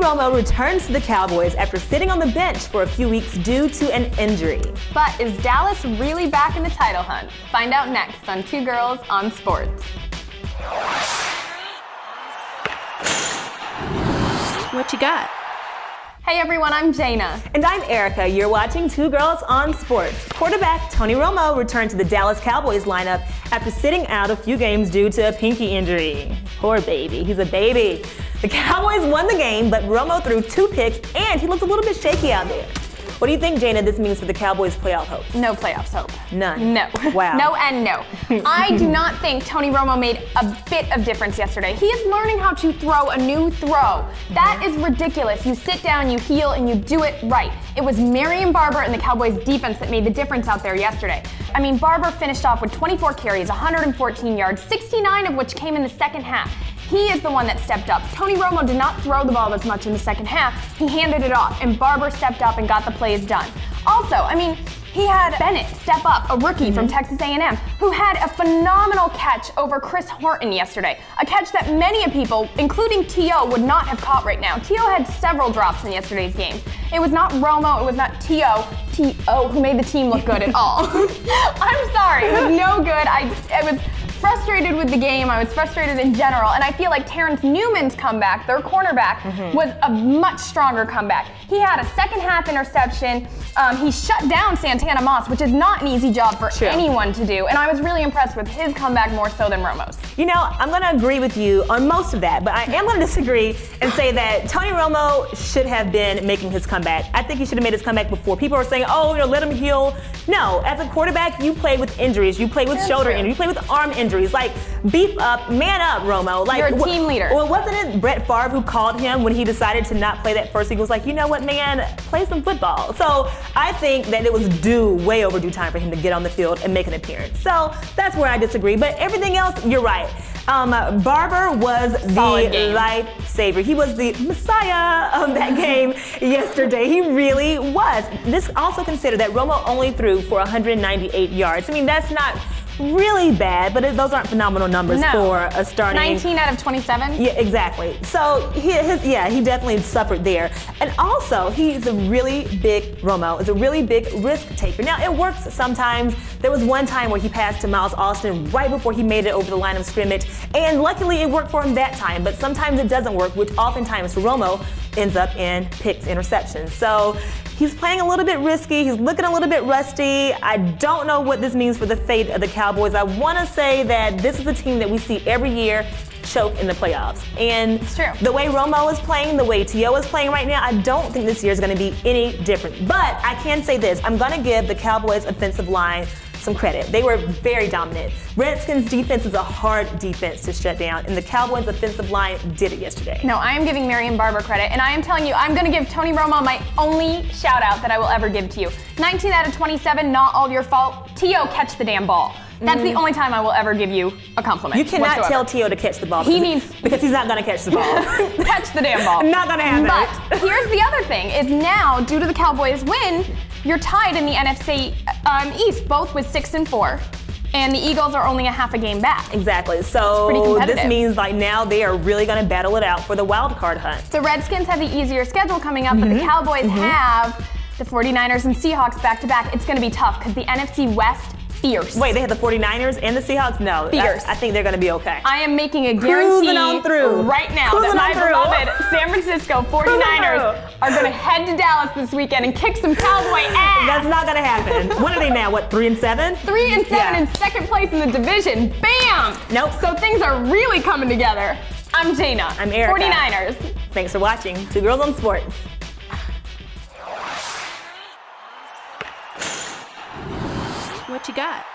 Romo returns to the Cowboys after sitting on the bench for a few weeks due to an injury. But is Dallas really back in the title hunt? Find out next on Two Girls on Sports. What you got? Hey everyone, I'm Jana. And I'm Erica. You're watching Two Girls on Sports. Quarterback Tony Romo returned to the Dallas Cowboys lineup after sitting out a few games due to a pinky injury. Poor baby. He's a baby. The Cowboys won the game, but Romo threw 2 picks and he looked a little bit shaky out there. What do you think, Jana, this means for the Cowboys' playoff hopes? No playoffs hope. None. No. Wow. No and no. I do not think Tony Romo made a bit of difference yesterday. He is learning how to throw a new throw. That is ridiculous. You sit down, you heel, and you do it right. It was Marion Barber and the Cowboys' defense that made the difference out there yesterday. I mean, Barber finished off with 24 carries, 114 yards, 69 of which came in the second half. He is the one that stepped up. Tony Romo did not throw the ball as much in the second half. He handed it off, and Barber stepped up and got the plays done. Also, I mean, he had Bennett step up, a rookie from Texas A&M, who had a phenomenal catch over Chris Horton yesterday. A catch that many people, including T.O., would not have caught right now. T.O. had several drops in yesterday's game. It was not Romo, it was not T.O., who made the team look good at all. I'm sorry, it was no good. I was frustrated with the game. I was frustrated in general, and I feel like Terrence Newman's comeback, their cornerback, was a much stronger comeback. He had a second half interception. He shut down Santana Moss, which is not an easy job for anyone to do, and I was really impressed with his comeback more so than Romo's. You know, I'm going to agree with you on most of that, but I am going to disagree and say that Tony Romo should have been making his comeback. I think he should have made his comeback before. People are saying, oh, let him heal. No, as a quarterback, you play with injuries. You play with shoulder injuries. You play with arm injuries. Like, beef up, man up, Romo. Like, you're a team leader. Well, wasn't it Brett Favre who called him when he decided to not play that first week? He was like, you know what, man, play some football. So I think that it was way overdue time for him to get on the field and make an appearance. So that's where I disagree. But everything else, you're right. Barber was the lifesaver. He was the messiah of that game yesterday. He really was. This also consider that Romo only threw for 198 yards. I mean, that's not really bad, but those aren't phenomenal numbers for a starting. 19 out of 27? Yeah, exactly. So he definitely suffered there. And also, he's a really big, Romo is a really big risk taker. Now, it works sometimes. There was one time where he passed to Miles Austin right before he made it over the line of scrimmage, and luckily it worked for him that time, but sometimes it doesn't work, which oftentimes for Romo ends up in picks, interceptions. So he's playing a little bit risky. He's looking a little bit rusty. I don't know what this means for the fate of the Cowboys. I want to say that this is a team that we see every year choke in the playoffs. And it's true. The way Romo is playing, the way T.O. is playing right now, I don't think this year is going to be any different. But I can say this. I'm going to give the Cowboys offensive line some credit. They were very dominant. Redskins defense is a hard defense to shut down, and the Cowboys offensive line did it yesterday. No, I am giving Marion Barber credit, and I am telling you, I'm going to give Tony Romo my only shout out that I will ever give to you. 19 out of 27, not all your fault. T.O. catch the damn ball. That's the only time I will ever give you a compliment. You cannot tell T.O. to catch the ball because he's not going to catch the ball. Catch the damn ball. Not going to happen. But here's the other thing, is now, due to the Cowboys' win, you're tied in the NFC East, both with 6-4. And the Eagles are only a half a game back. Exactly. So this means like now they are really going to battle it out for the wild card hunt. The Redskins have the easier schedule coming up, but the Cowboys have the 49ers and Seahawks back to back. It's going to be tough because the NFC West, fierce. Wait, they have the 49ers and the Seahawks? No. Fierce. I think they're going to be okay. I am making a guarantee right now that my beloved San Francisco 49ers are going to head to Dallas this weekend and kick some Cowboy ass. That's not going to happen. What are they now? What, 3-7? 3-7 in second place in the division. Bam! Nope. So things are really coming together. I'm Jana. I'm Erica. 49ers. Thanks for watching Two Girls on Sports. What you got?